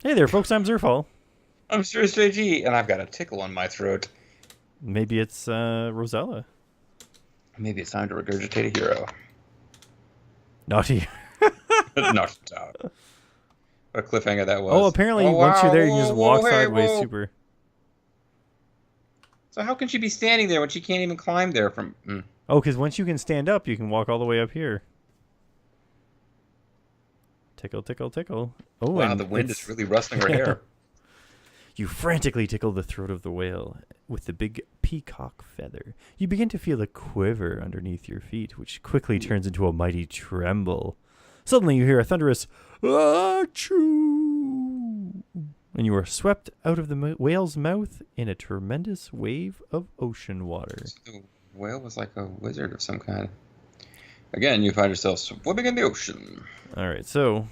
Hey there, folks. I'm Zerfall. I'm MysterousJG, and I've got a tickle in my throat. Maybe it's Rosella. Maybe it's time to regurgitate a hero. Naughty. Not stop. What a cliffhanger that Oh, was. apparently Oh, once you're wow. there, you can just Whoa, walk whoa, hey, sideways. whoa. Super. So how can she be standing there when she can't even climb there from... Oh, because once you can stand up, you can walk all the way up here. Tickle, tickle, tickle. Oh, Wow, the and wind is it's really rustling her hair. you frantically tickle the throat of the whale with the big peacock feather. You begin to feel a quiver underneath your feet, which quickly turns into a mighty tremble. Suddenly, you hear a thunderous "Achoo!" and you are swept out of the whale's mouth in a tremendous wave of ocean water. So the whale was like a wizard of some kind. Again, you find yourself swimming in the ocean. All right, so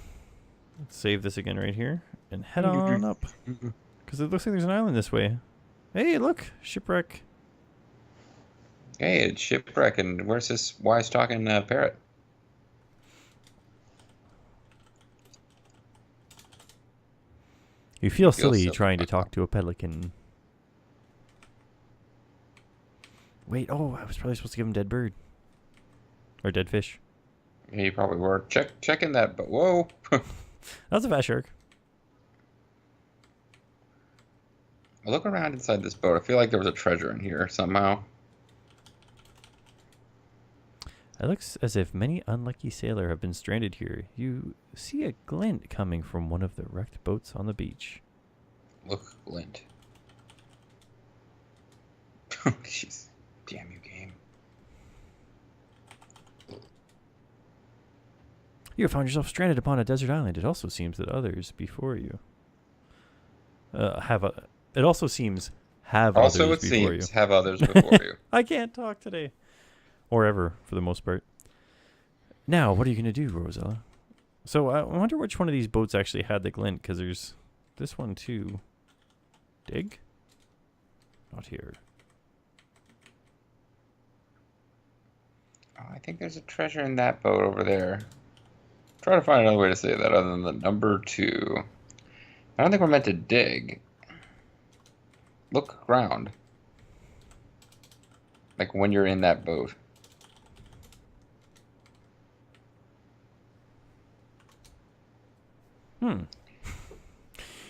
let's save this again right here and head on up because it looks like there's an island this way. Hey, look, shipwreck. Hey, it's shipwreck, and where's this wise talking parrot? You feel Feels silly silly. trying to talk to a pelican. Wait, oh, I was probably supposed to give him dead bird. Or dead fish. Yeah, you probably were. Checking that, but whoa. That's a fast shark. I look around inside this boat. I feel like there was a treasure in here somehow. It looks as if many unlucky sailors have been stranded here. You see a glint coming from one of the wrecked boats on the beach. Look, glint. Jeez. Damn you, game. You have found yourself stranded upon a desert island. It also seems that others before you have a. It also seems have Also, others it before you. seems, have others before you. I can't talk today. Or ever, for the most part. Now, what are you going to do, Rosella? So, I wonder which one of these boats actually had the glint, because there's this one, too. Dig? Not here. Oh, I think there's a treasure in that boat over there. Try to find another way to say that other than the number 2. I don't think we're meant to dig. Look around. Like when you're in that boat.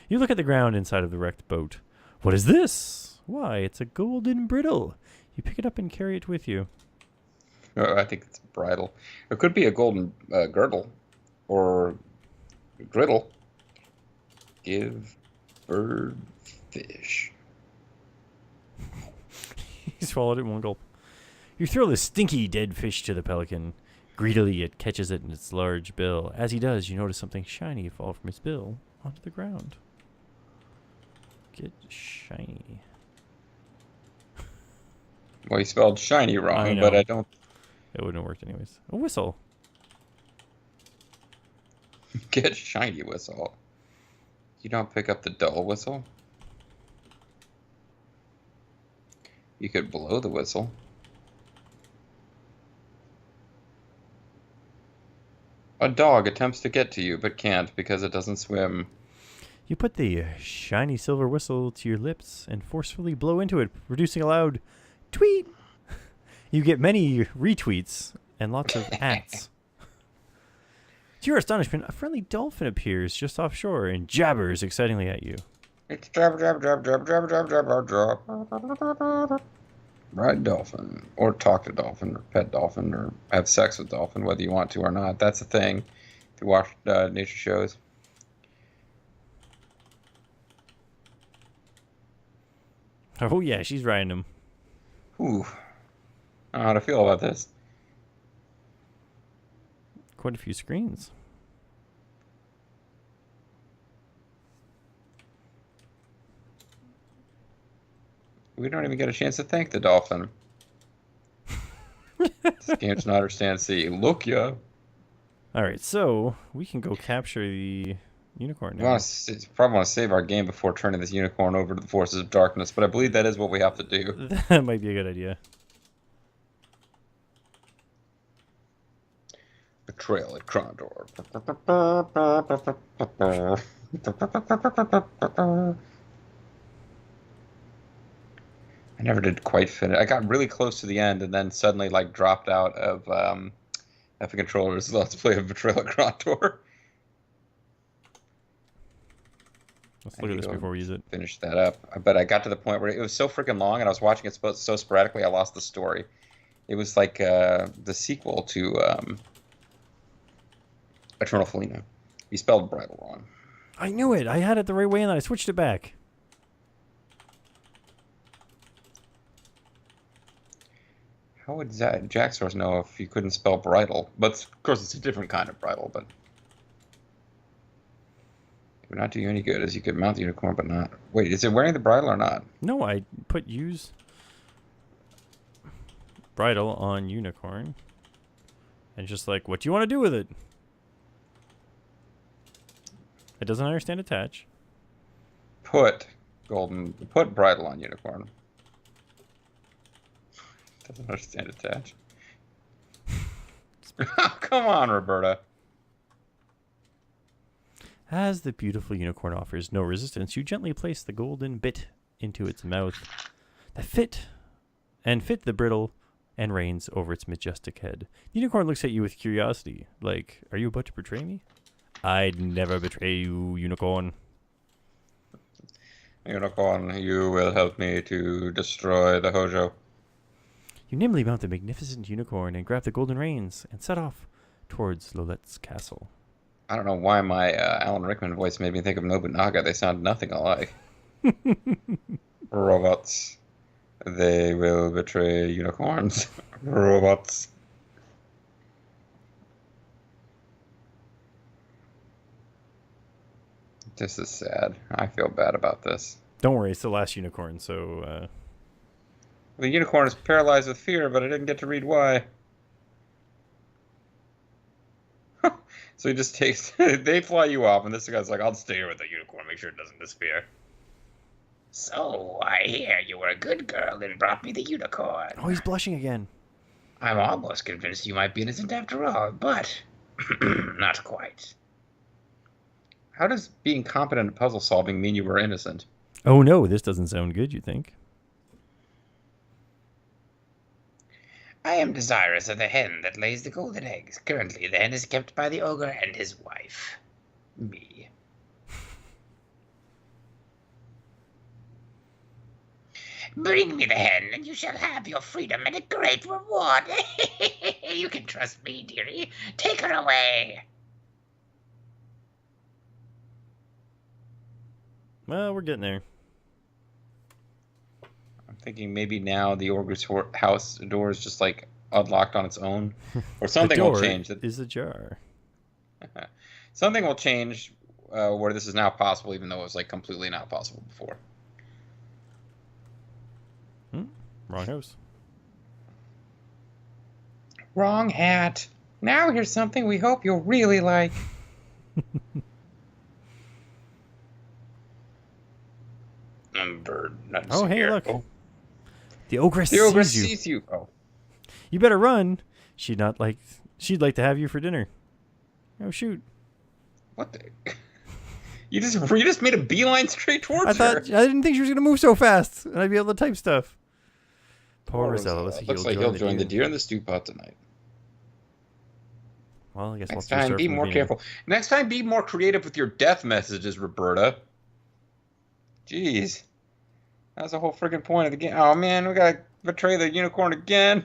You look at the ground inside of the wrecked boat. What is this? Why, it's a golden bridle. You pick it up and carry it with you. I think it's bridle. It could be a golden girdle. Or griddle. Give bird fish. He swallowed it in one gulp. You throw the stinky dead fish to the pelican. Greedily, it catches it in its large bill. As he does, you notice something shiny fall from his bill onto the ground. Get shiny. Well, he spelled shiny I wrong, know. but I don't It wouldn't have worked anyways. A whistle. get shiny whistle. You don't pick up the dull whistle? You could blow the whistle. A dog attempts to get to you, but can't because it doesn't swim. You put the shiny silver whistle to your lips and forcefully blow into it, producing a loud tweet. You get many retweets and lots of ats. To your astonishment, a friendly dolphin appears just offshore and jabbers excitingly at you. It's jabber, jabber, jabber, jabber, jabber, jabber, jabber, jabber. Ride dolphin, or talk to dolphin, or pet dolphin, or have sex with dolphin, whether you want to or not. That's a thing. If you watch nature shows. Oh yeah, she's riding him. Ooh. I don't know how to feel about this. Quite a few screens. We don't even get a chance to thank the dolphin. This game's not understand sea. Look ya. All right, so we can go capture the unicorn We now. probably want to save our game before turning this unicorn over to the forces of darkness, but I believe that is what we have to do. That might be a good idea. Betrayal at Crondor. I never did quite finish. I got really close to the end and then suddenly like dropped out of the controllers. Let's play of Betrayal at Grottor. Let's I look need at this to go before we use it. finish that up. But I got to the point where it was so freaking long and I was watching it so sporadically I lost the story. It was like the sequel to Eternal Felina. You spelled bridal wrong. I knew it. I had it the right way, and then I switched it back. How would Jack Source know if you couldn't spell bridal? But of course, it's a different kind of bridal. But it would not do you any good, as you could mount the unicorn, but not. Wait, is it wearing the bridle or not? No, I put use bridle on unicorn, and just like, what do you want to do with it? It doesn't understand attach. Put bridle on unicorn. Doesn't understand attach. Come on, Roberta. As the beautiful unicorn offers no resistance, you gently place the golden bit into its mouth that fit the bridle and reins over its majestic head. The unicorn looks at you with curiosity, like, are you about to betray me? I'd never betray you, unicorn. Unicorn, you will help me to destroy the Hojo. You nimbly mount the magnificent unicorn and grab the golden reins and set off towards Lolotte's castle. I don't know why my Alan Rickman voice made me think of Nobunaga. They sound nothing alike. Robots. They will betray unicorns. Robots. This is sad. I feel bad about this. Don't worry, it's the last unicorn, so... The unicorn is paralyzed with fear, but I didn't get to read why. So he just takes... They fly you off, and this guy's like, I'll stay here with the unicorn, make sure it doesn't disappear. So, I hear you were a good girl and brought me the unicorn. Oh, he's blushing again. I'm almost convinced you might be innocent after all, but not quite. How does being competent at puzzle solving mean you were innocent? Oh no, this doesn't sound good, you think? I am desirous of the hen that lays the golden eggs. Currently, the hen is kept by the ogre and his wife. Me. Bring me the hen, and you shall have your freedom and a great reward. You can trust me, dearie. Take her away. Well, we're getting there. I'm thinking maybe now the ogre's house door is just like unlocked on its own, or something will change. The door is ajar. Something will change where this is now possible, even though it was like completely not possible before. Wrong house. Wrong hat. Now here's something we hope you'll really like. Bird. Oh, hey, here. look. Oh. The ogress sees you. Oh. You better run. She'd like to have you for dinner. Oh, shoot. What the? You just made a beeline straight towards her. I didn't think she was going to move so fast, and I'd be able to type stuff. Poor Rosella. Looks like he'll join the deer in the stew pot tonight. Well, I guess next time, be more careful. Next time, be more creative with your death messages, Roberta. Jeez. That was the whole freaking point of the game. Oh, man, we gotta betray the unicorn again.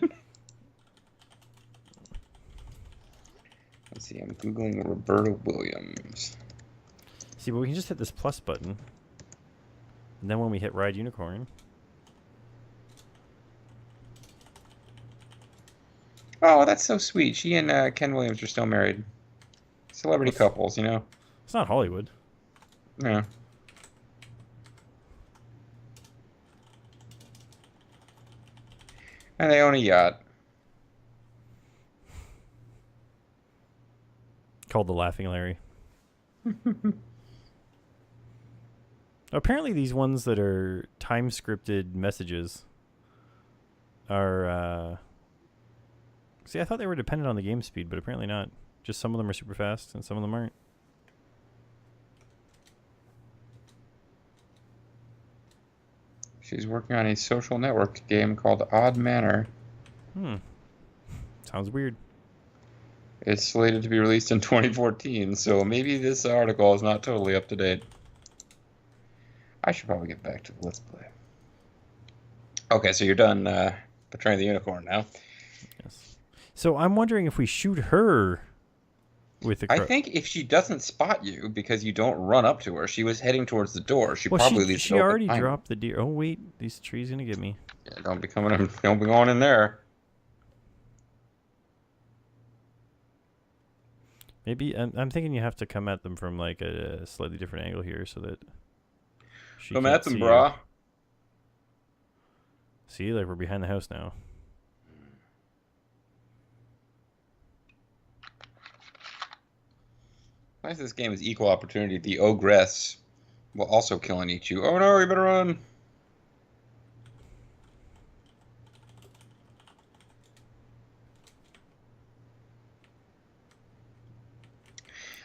Let's see, I'm Googling Roberta Williams. See, but we can just hit this plus button. And then when we hit Ride Unicorn... Oh, that's so sweet. She and Ken Williams are still married. Celebrity couples, you know? It's not Hollywood. Yeah. And they own a yacht. Called the Laughing Larry. Apparently these ones that are time-scripted messages are... See, I thought they were dependent on the game speed, but apparently not. Just some of them are super fast and some of them aren't. She's working on a social network game called Odd Manor. Sounds weird. It's slated to be released in 2014, so maybe this article is not totally up to date. I should probably get back to the Let's Play. Okay, so you're done portraying the unicorn now. Yes. So I'm wondering if we shoot her with the I think if she doesn't spot you because you don't run up to her, she was heading towards the door. She probably leaves she it open already behind her. dropped the deer. Oh wait, these trees gonna get me. Yeah, don't be coming in, don't be going in there. Maybe I'm thinking you have to come at them from like a slightly different angle here so that she Come can't at them, see you. brah. See, like we're behind the house now. Nice, this game is equal opportunity. The ogress will also kill and eat you. Oh no, you better run.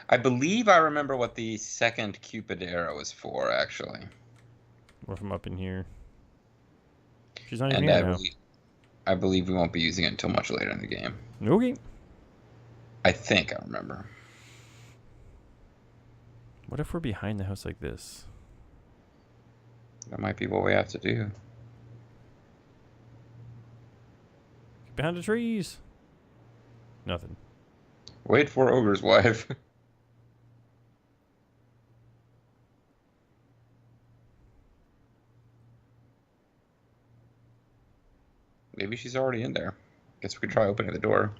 I believe I remember what the second Cupid arrow is for, actually. Or from up in here. She's not even And here now. I believe we won't be using it until much later in the game. Okay. I think I remember. What if we're behind the house like this? That might be what we have to do. Behind the trees. Nothing. Wait for Ogre's wife. Maybe she's already in there. Guess we could try opening the door.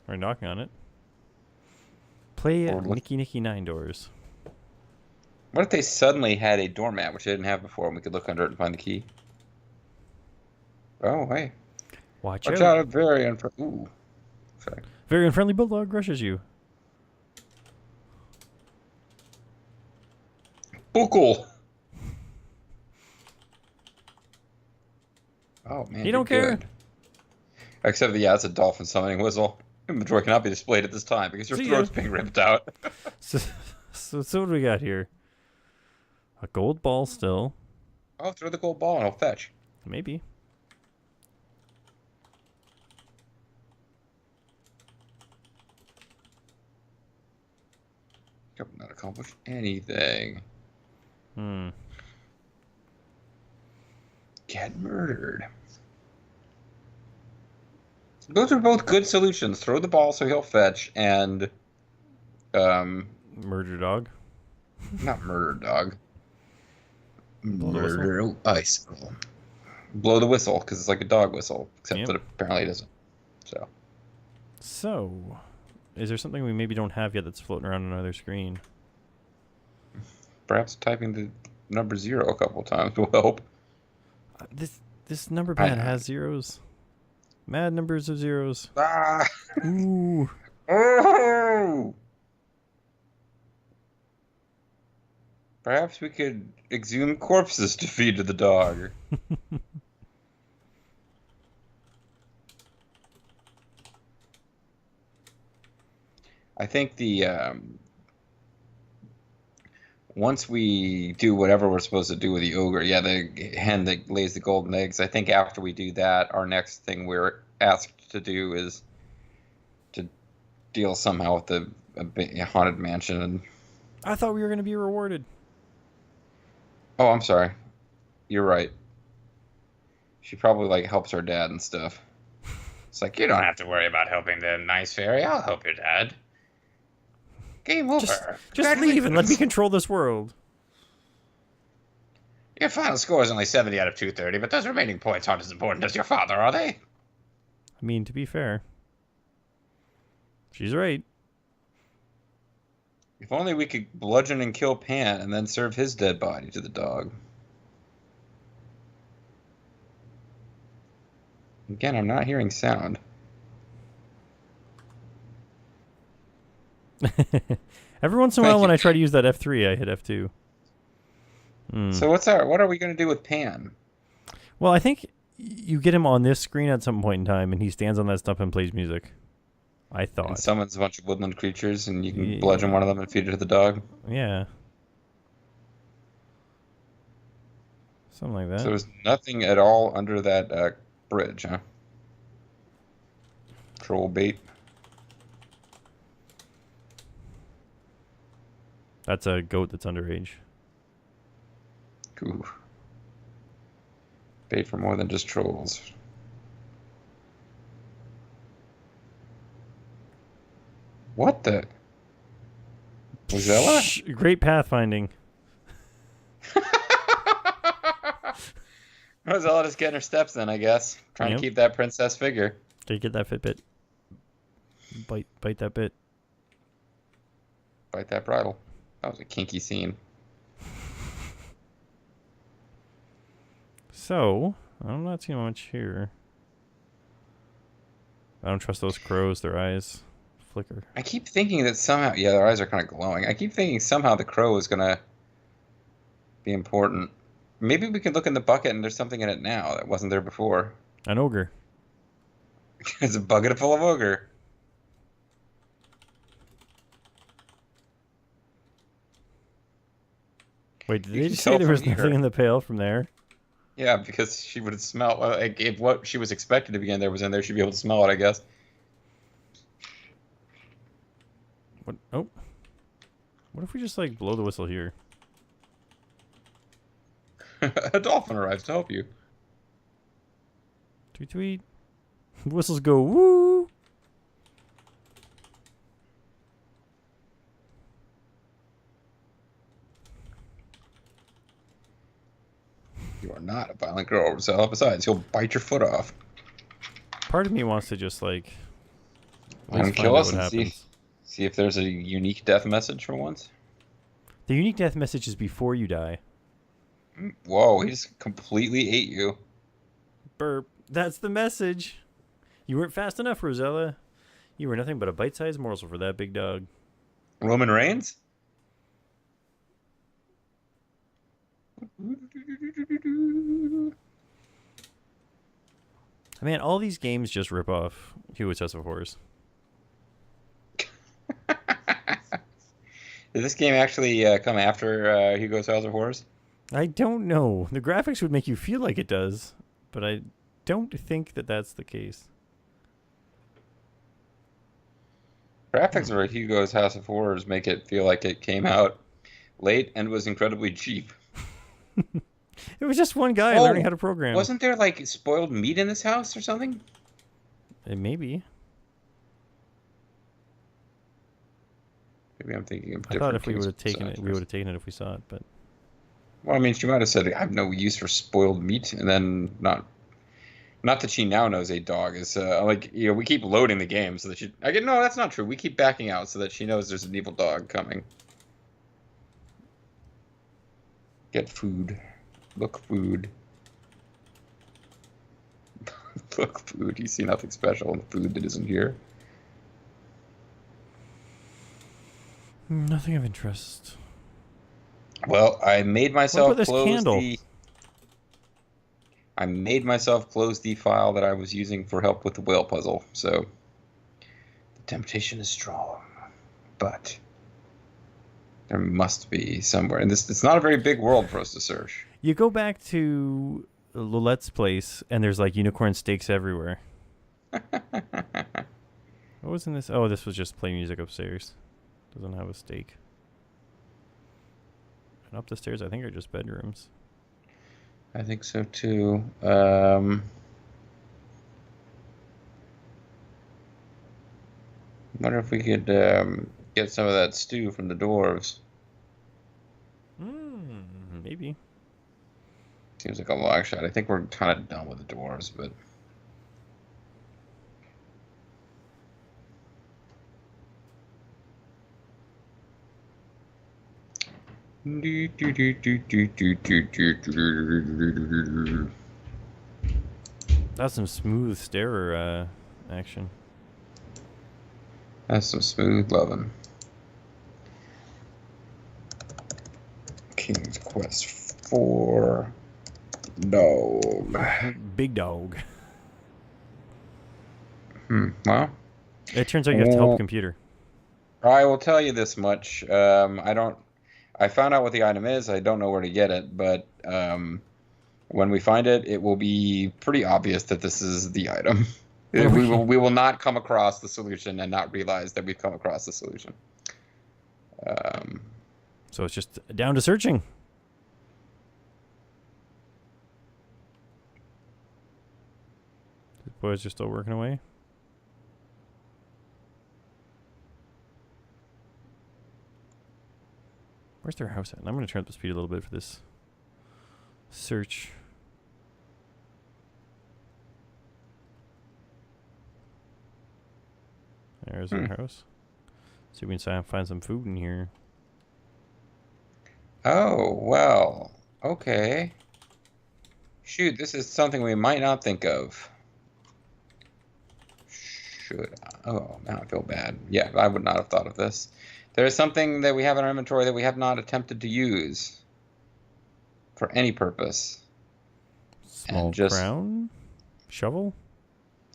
Or knocking on it. Play Or look- Nicky 9 doors. What if they suddenly had a doormat, which they didn't have before, and we could look under it and find the key? Oh, hey. Watch Watch out. out, very unfriendly. Ooh. Sorry. Very unfriendly bulldog rushes you. Buckle! Oh, man. You don't you're care. good. Except that, yeah, it's a dolphin summoning whistle. Inventory cannot be displayed at this time because your See throat's ya. being ripped out. So what do we got here? A gold ball still. Oh, throw the gold ball and I'll fetch. Maybe. Have not accomplished anything. Get murdered. Those are both good solutions. Throw the ball so he'll fetch, and Murder dog. not murder dog. Blow the whistle? Murder icicle. Blow the whistle because it's like a dog whistle, except Yep. that apparently it isn't. So, is there something we maybe don't have yet that's floating around on another screen? Perhaps typing the number 0 a couple times will help. This number pad has zeros. Mad numbers of zeros. Ah! Ooh. Oh! Perhaps we could exhume corpses to feed to the dog. I think the once we do whatever we're supposed to do with the ogre, yeah, the hen that lays the golden eggs, I think after we do that, our next thing we're asked to do is to deal somehow with the haunted mansion. And I thought we were going to be rewarded. oh, I'm sorry. You're right. She probably like helps her dad and stuff. It's like, you don't have to worry about helping the nice fairy. I'll help your dad. Game over. Just leave and let me control this world. Your final score is only 70 out of 230, but those remaining points aren't as important as your father, are they? I mean, to be fair. She's right. If only we could bludgeon and kill Pan and then serve his dead body to the dog. Again, I'm not hearing sound. Every once in a while when I try to use that F3, I hit F2. So what are we going to do with Pan? Well, I think you get him on this screen at some point in time, and he stands on that stump and plays music. I thought. And summons a bunch of woodland creatures, and you can bludgeon one of them and feed it to the dog. Yeah. Something like that. So there's nothing at all under that bridge, huh? Troll bait. That's a goat that's underage. Ooh. Bait for more than just trolls. What the? Rosella? Great pathfinding. Rosella just getting her steps then, I guess. Trying to keep that princess figure. Did you get that Fitbit? Bite that bit. Bite that bridle. That was a kinky scene. So, I'm not seeing much here. I don't trust those crows. Their eyes flicker. I keep thinking that somehow... Yeah, their eyes are kind of glowing. I keep thinking somehow the crow is going to be important. Maybe we can look in the bucket and there's something in it now that wasn't there before. An ogre. It's a bucket full of ogre. Wait, did they just say there was nothing in the pail from there? Yeah, because she would have smelled... Like, if what she was expected to be in there was in there, she'd be able to smell it, I guess. What? Oh. What if we just, like, blow the whistle here? A dolphin arrives to help you. Tweet, tweet. Whistles go woo! You are not a violent girl, Rosella. Besides, he'll bite your foot off. Part of me wants to just, like... Let him kill us and see if there's a unique death message for once. The unique death message is before you die. Whoa, he just completely ate you. Burp. That's the message. You weren't fast enough, Rosella. You were nothing but a bite-sized morsel for that big dog. Roman Reigns? Man, all these games just rip off Hugo's House of Horrors. Did this game actually come after Hugo's House of Horrors? I don't know. The graphics would make you feel like it does, but I don't think that that's the case. Graphics for Hugo's House of Horrors make it feel like it came out late and was incredibly cheap. It was just one guy learning how to program. Wasn't there, like, spoiled meat in this house or something? Maybe. Maybe I'm thinking of different. I thought if we would have taken it, we would have taken it if we saw it, but... Well, I mean, she might have said, I have no use for spoiled meat, and then not that she now knows a dog is, like, you know, we keep loading the game so that she... No, that's not true. We keep backing out so that she knows there's an evil dog coming. Get food. Look food. Look food. You see nothing special in food that isn't here. Nothing of interest. Well, I made myself close the... I made myself close the file that I was using for help with the whale puzzle, so the temptation is strong, but there must be somewhere. And it's not a very big world for us to search. You go back to Lolotte's place, and there's like unicorn steaks everywhere. What was in this? Oh, this was just playing music upstairs. Doesn't have a steak. And up the stairs, I think, are just bedrooms. I think so too. Wonder if we could get some of that stew from the dwarves. Maybe. Seems like a long shot. I think we're kind of done with the dwarves, but... That's some smooth starer action. That's some smooth loving. King's Quest 4. Dog. Big dog. Well, it turns out you have to help the computer. I will tell you this much. I found out what the item is. I don't know where to get it, but When we find it, it will be pretty obvious that this is the item. Okay. We will not come across the solution and not realize that we've come across the solution. So it's just down to searching. The boys are still working away. Where's their house at? And I'm going to turn up the speed a little bit for this search. There's their house. See if we can find some food in here. Oh, well, okay. Shoot, this is something we might not think of. Should I? Oh, now I feel bad. Yeah, I would not have thought of this. There is something that we have in our inventory that we have not attempted to use for any purpose. Small crown? Shovel?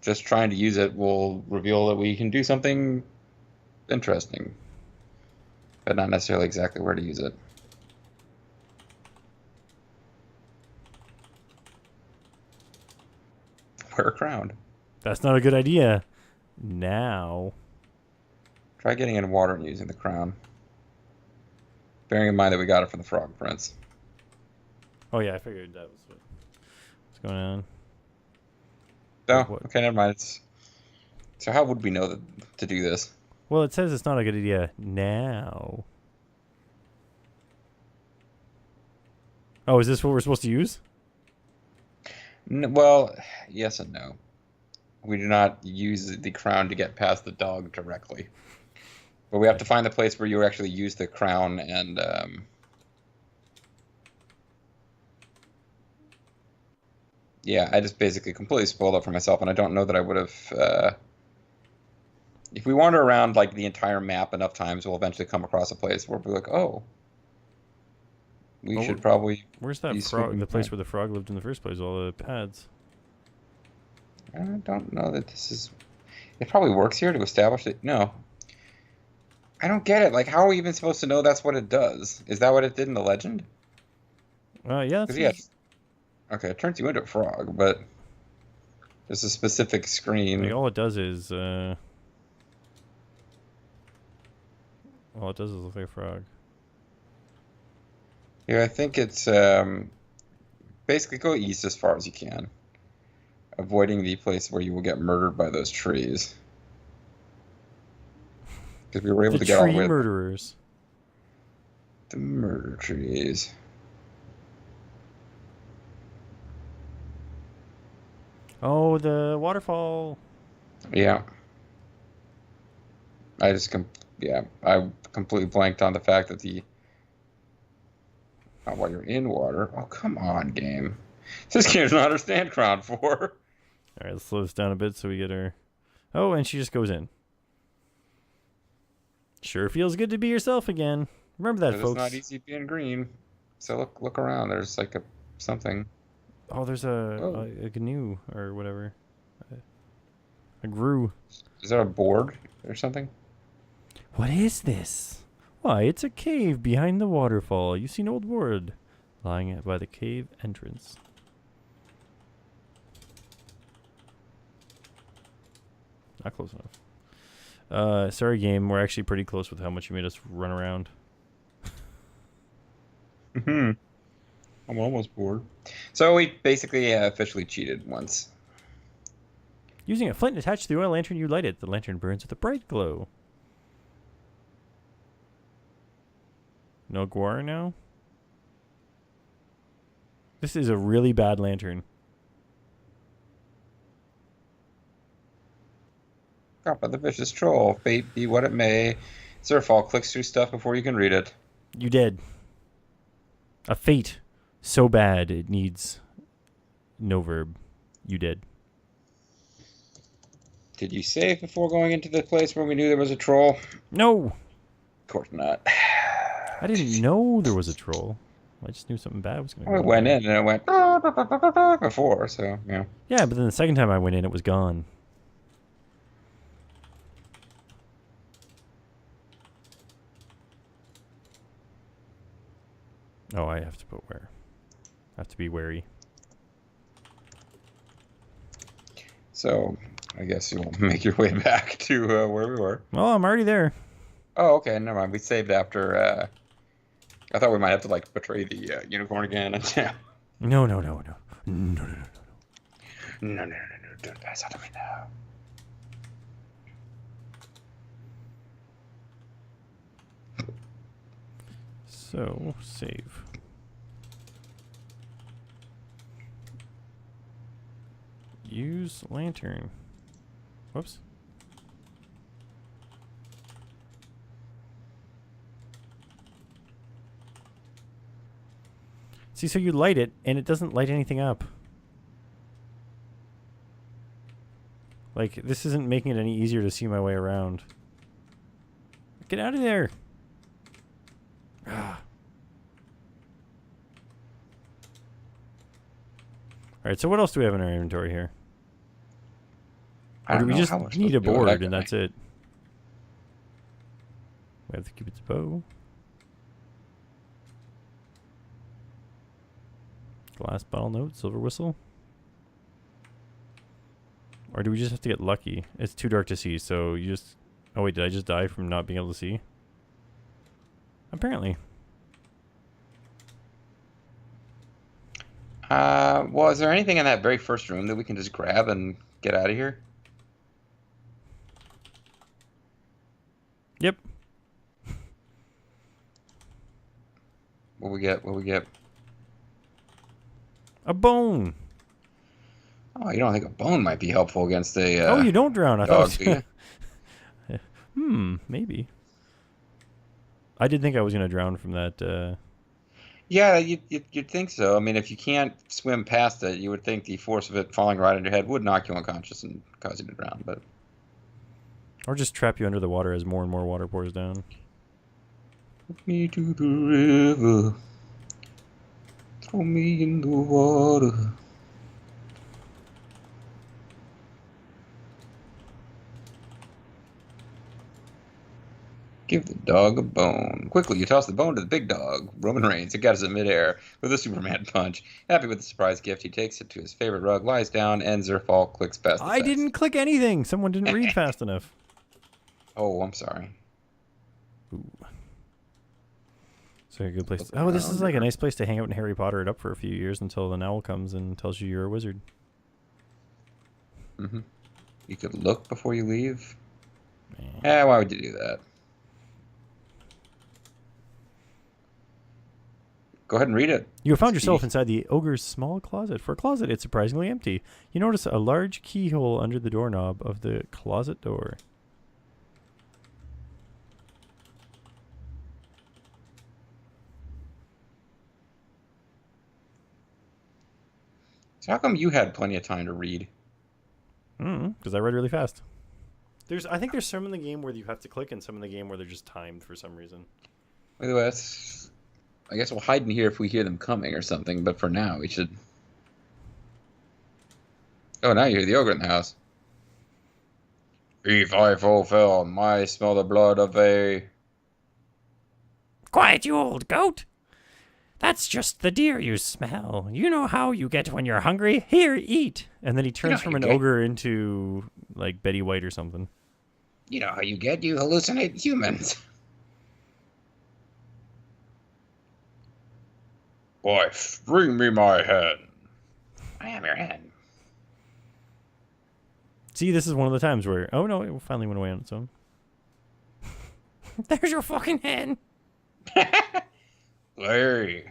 Just trying to use it will reveal that we can do something interesting, but not necessarily exactly where to use it. Wear a crown. That's not a good idea. Now. Try getting in water and using the crown. Bearing in mind that we got it from the Frog Prince. Oh yeah, I figured that was what's going on. Oh, What? okay, never mind. So how would we know to do this? Well, it says it's not a good idea now. Oh, is this what we're supposed to use? Well, yes and no. We do not use the crown to get past the dog directly. But we have to find the place where you actually use the crown and... yeah, I just basically completely spoiled it for myself, and I don't know that I would have... if we wander around like the entire map enough times, we'll eventually come across a place where we'll be like, oh, we should probably... Where's that frog? The place where the frog lived in the first place, all the pads. I don't know that this is... It probably works here to establish it. No. I don't get it. Like, how are we even supposed to know that's what it does? Is that what it did in the legend? Yeah. Yeah. Okay, it turns you into a frog, but there's a specific screen. Like, all it does is look like a frog. Yeah, I think it's basically go east as far as you can, avoiding the place where you will get murdered by those trees. Because we were able to get all the way. Tree murderers. The murder trees. Oh, the waterfall. Yeah. I completely blanked on the fact that while you're in water. Oh, come on, game. This game doesn't understand Crown 4. All right, let's slow this down a bit so we get her. Oh, and she just goes in. Sure feels good to be yourself again. Remember that, folks. It's not easy being green. So look around. There's like something. Oh, there's a GNU or whatever. A GRU. Is there a board or something? What is this? Why, it's a cave behind the waterfall. You see an old board lying by the cave entrance. Not close enough. Sorry, game. We're actually pretty close with how much you made us run around. I'm almost bored. So we basically officially cheated once. Using a flint attached to the oil lantern, you light it. The lantern burns with a bright glow. No guar now? This is a really bad lantern. Caught by the vicious troll. Fate be what it may. Zerfall clicks through stuff before you can read it. You did. A fate so bad it needs no verb. You did. Did you save before going into the place where we knew there was a troll? No! Of course not. I didn't know there was a troll. I just knew something bad was going to I go on. went in and it went before, so yeah. Yeah, but then the second time I went in, it was gone. Oh, I have to put where. I have to be wary. So I guess you'll make your way back to where we were. Well, I'm already there. Oh, okay. Never mind. We saved after. I thought we might have to like betray the unicorn again. Yeah. No, no, no, no. No, no, no, no. No. Don't pass out of me now. So, save. Use lantern. Whoops. See, so you light it, and it doesn't light anything up. Like, this isn't making it any easier to see my way around. Get out of there! Alright, so what else do we have in our inventory here? Or do we just need a board and that's it? We have the Cupid's bow. Glass bottle note, silver whistle. Or do we just have to get lucky? It's too dark to see, so you just... Oh wait, did I just die from not being able to see? Apparently. Well, is there anything in that very first room that we can just grab and get out of here? Yep. What we get? What we get? A bone! Oh, you don't think a bone might be helpful against a oh, you don't drown. I dog, thought. Maybe. I did think I was going to drown from that. Yeah, you'd think so. I mean, if you can't swim past it, you would think the force of it falling right on your head would knock you unconscious and cause you to drown. But Or just trap you under the water as more and more water pours down. take me to the river, throw me in the water. Give the dog a bone. Quickly, you toss the bone to the big dog. Roman Reigns, it catches it midair with a Superman punch. Happy with the surprise gift, he takes it to his favorite rug, lies down, and Zerfall clicks past the I didn't click anything. Someone didn't read fast enough. Oh, I'm sorry. Ooh. So a good place. Oh, this is like a nice place to hang out and Harry Potter it up for a few years until an owl comes and tells you you're a wizard. Mm-hmm. You could look before you leave. Man. Yeah, why would you do that? Go ahead and read it. You have found yourself inside the ogre's small closet. For a closet, it's surprisingly empty. You notice a large keyhole under the doorknob of the closet door. So how come you had plenty of time to read? Because I read really fast. I think there's some in the game where you have to click and some in the game where they're just timed for some reason. By the way, I guess we'll hide in here if we hear them coming or something, but for now we should... Oh, now you hear the ogre in the house. If I fulfill, I smell the blood of a... Quiet, you old goat! That's just the deer you smell. You know how you get when you're hungry? Here, eat! And then he turns from an ogre into, like, Betty White or something. You know how you get? You hallucinate humans. Wife, bring me my hen. I am your hen. See, this is one of the times where... Oh, no, it finally went away on its own. There's your fucking hen! Lay.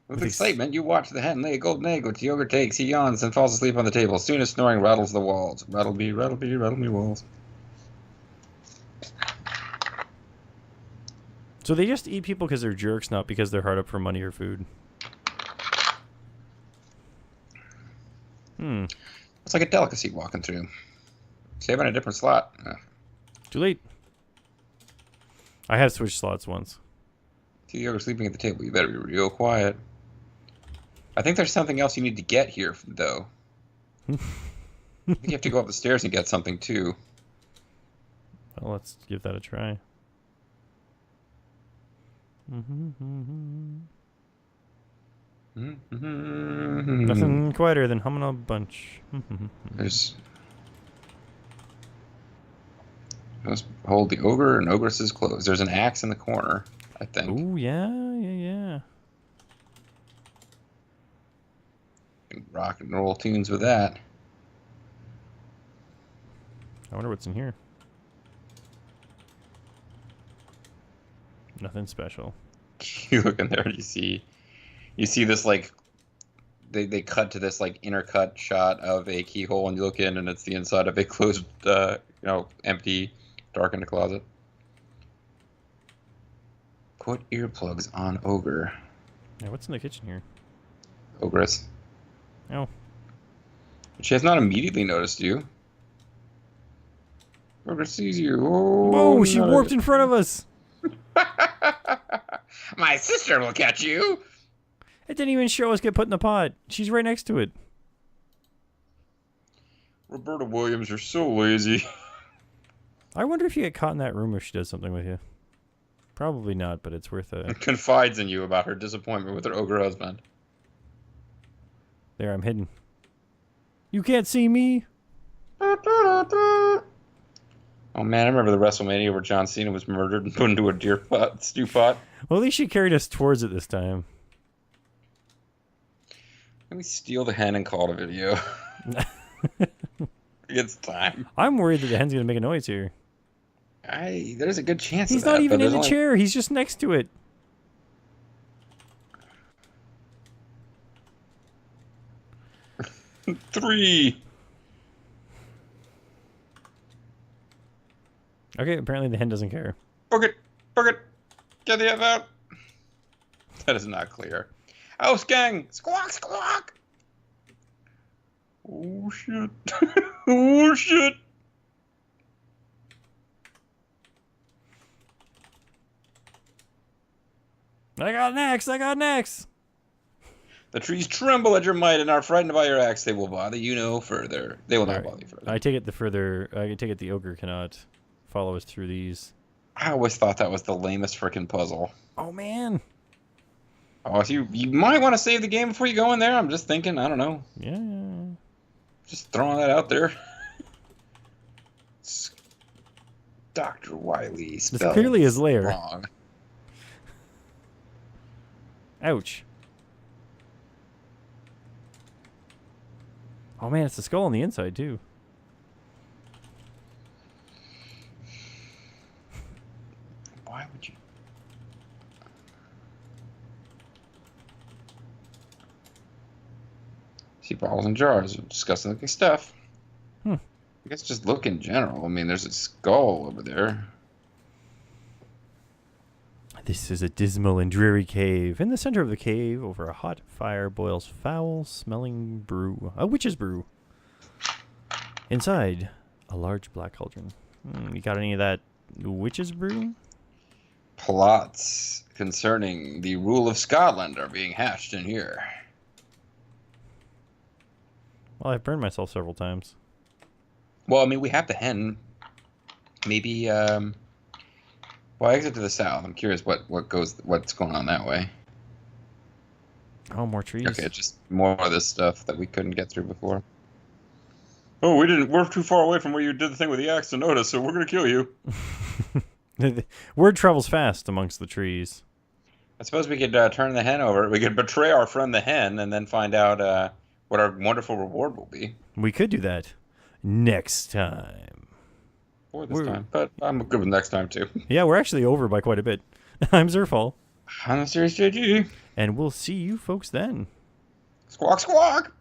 With excitement, you watch the hen lay a golden egg, which the ogre takes. He yawns and falls asleep on the table. Soon his snoring rattles the walls. Rattle me, walls. So they just eat people because they're jerks, not because they're hard up for money or food. It's like a delicacy walking through. Save on a different slot. Too late. I have switched slots once. See the ogre sleeping at the table. You better be real quiet. I think there's something else you need to get here, though. I think you have to go up the stairs and get something, too. Well, let's give that a try. Nothing quieter than humming a bunch. Let's hold the ogre and ogress's clothes. There's an axe in the corner, I think. Ooh, yeah. Rock and roll tunes with that. I wonder what's in here. Nothing special. You look in there, you see this like they cut to this like intercut shot of a keyhole, and you look in, and it's the inside of a closed, empty, darkened closet. Put earplugs on ogre. Yeah, what's in the kitchen here? Ogress. Oh. She has not immediately noticed you. Ogre sees you. Oh, whoa, she warped in front of us. My sister will catch you. It didn't even show us get put in the pot. She's right next to it. Roberta Williams, you're so lazy. I wonder if you get caught in that room if she does something with you. Probably not, but it's worth a... Confides in you about her disappointment with her ogre husband. There, I'm hidden. You can't see me. Oh man, I remember the WrestleMania where John Cena was murdered and put into a stew pot. Well, at least she carried us towards it this time. Let me steal the hen and call it a video. It's time. I'm worried that the hen's gonna make a noise here. There's a good chance. He's of that, not even but in the chair. He's just next to it. Three. Okay, apparently the hen doesn't care. Book it. Get the F out. That is not clear. House gang. Squawk, squawk. Oh, shit. Oh, shit. I got next. The trees tremble at your might and are frightened by your axe. They will bother you no further. They will not bother you further. I take it the ogre cannot follow us through these. I always thought that was the lamest freaking puzzle. Oh, man. Oh, so you might want to save the game before you go in there. I'm just thinking, I don't know. Yeah. Just throwing that out there. Dr. Wily. It's clearly his lair. Wrong. Ouch. Oh man, it's the skull on the inside too. Why would you? See bottles and jars of disgusting looking stuff. I guess just look in general. I mean, there's a skull over there. This is a dismal and dreary cave. In the center of the cave, over a hot fire, boils foul-smelling brew. A witch's brew. Inside, a large black cauldron. You got any of that witch's brew? Plots concerning the rule of Scotland are being hatched in here. Well, I've burned myself several times. Well, I mean, we have the hen. Maybe, well, exit to the south. I'm curious what's going on that way. Oh, more trees. Okay, just more of this stuff that we couldn't get through before. Oh, we're too far away from where you did the thing with the axe to notice, so we're gonna kill you. Word travels fast amongst the trees. I suppose we could turn the hen over. We could betray our friend the hen and then find out what our wonderful reward will be. We could do that next time. Or this time, but I'm good with next time too. Yeah, we're actually over by quite a bit. I'm Zerfall. I'm MysterousJG. And we'll see you folks then. Squawk, squawk!